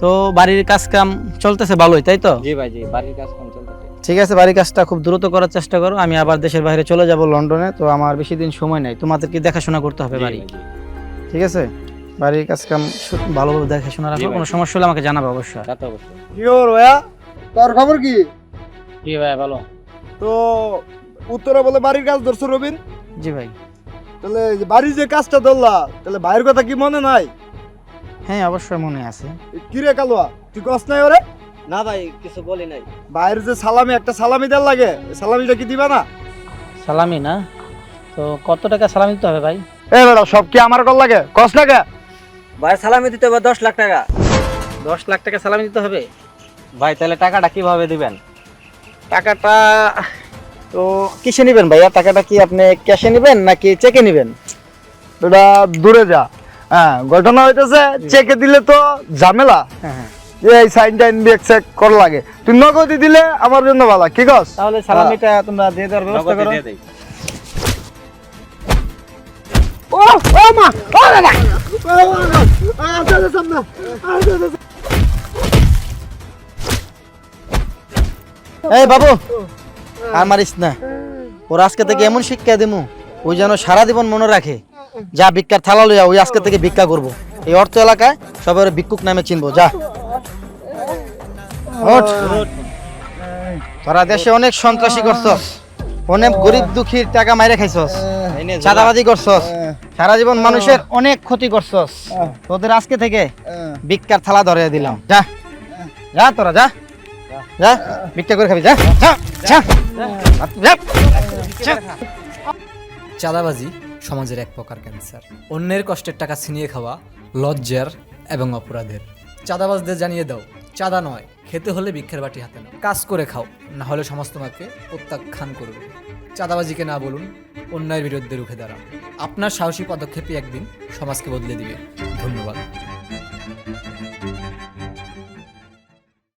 তো বাড়ির কাজ কাম চলতেছে ভালোই, তাই তো? জি ভাই, জি বাড়ির কাজ কাম চলতেছে। ঠিক আছে, বাড়ির কাজটা খুব দ্রুত করার চেষ্টা করো। আমি আবার দেশের বাইরে চলে যাব লন্ডনে, তো আমার বেশি দিন সময় নাই, তোমাদেরকে দেখাশোনা করতে হবে জি বাড়ি। ভাই, জি। ঠিক আছে, বাড়ির কাজ কাম ভালোভাবে দেখাশোনা রাখো, জি ভাই, কোনো জি। সমস্যা হলে আমাকে জানাবে অবশ্যই। তা তো অবশ্যই। কি খবর ভাইয়া? তোর খবর কি? জি ভাই, ভালো। তো উত্তরে বলে বাড়ির কাজ ধরছো রবিন? জি ভাই। তাহলে এই যে বাড়ির যে কাজটা ধরলা, তাহলে ভাইয়ের কথা কি মনে নাই? হ্যাঁ, অবশ্যই মনে আছে। কি রে কালুয়া, তুই কস নাই ওরে? না ভাই, কিছু বলি নাই। ভাইয়ের যে সালামি, একটা সালামি দেওয়ার লাগে, এই সালামিটা কি দিবা না? সালামি না? তো কত টাকা সালামি দিতে হবে ভাই? এ বেটা, সব কি আমার কল লাগে? কস না কে? ভাই সালামি দিতে হবে 10 লাখ টাকা। 10 লাখ টাকা সালামি দিতে হবে? ভাই তাহলে টাকাটা কিভাবে দিবেন? টাকাটা তো কিসে নেবেন ভাইয়া? টাকাটা কি আপনি ক্যাশে নেবেন নাকি চেকে নেবেন? বেটা দূরে যা। হ্যাঁ, ঘটনা হইতেছে চেকে দিলে তো ঝামেলা, হ্যাঁ হ্যাঁ, এই সাইন টাইন দিয়ে চেক কর লাগে। তুই নগদি দিলে আমার জন্য ভালো, কি কস? তাহলে সালামিটা তোমরা দিয়ে দেওয়ার ব্যবস্থা নগদে করো। দিয়ে দেই। ও ও মা, ও দাদা, সামনে। এই বাবু, আর মারিস না। ওর আজকে থেকে এমন শিক্ষা দিমু ওই যেন সারা জীবন মনে রাখে। যা ভিক্ষার থালা লইয়া ওই আজকে থেকে ভিক্ষা করব। এই অর্থ এলাকায় সবাই ওরে ভিক্ষুক নামে চিনবো। যা ওঠ। তোরা দেশে অনেক সন্ত্রাসী করছস, অনেক গরিব দুঃখীর টাকা মাইরে খাইছস, চাঁদাবাজি করছস, সারা জীবন মানুষের অনেক ক্ষতি করছস। তোদের আজকে থেকে ভিক্ষার থালা ধরে দিলাম। যা যা, তোরা যা যা, ভিক্ষা করে খাবি। যা যা যা যা, যা। চাঁদাবাজি সমাজের এক প্রকার ক্যান্সার। অন্যের কষ্টের টাকা ছিনিয়ে খাওয়া লজ্জার এবং অপরাধের। চাঁদাবাজদের জানিয়ে দাও, চাঁদা নয়, খেতে হলে ভিক্ষার বাটি হাতে নাও। কাজ করে খাও, না হলে সমাজ তোমাকে প্রত্যাখ্যান করবে। চাঁদাবাজিকে না বলুন, অন্যায়ের বিরুদ্ধে রুখে দাঁড়ান। আপনার সাহসী পদক্ষেপই একদিন সমাজকে বদলে দিবে। ধন্যবাদ।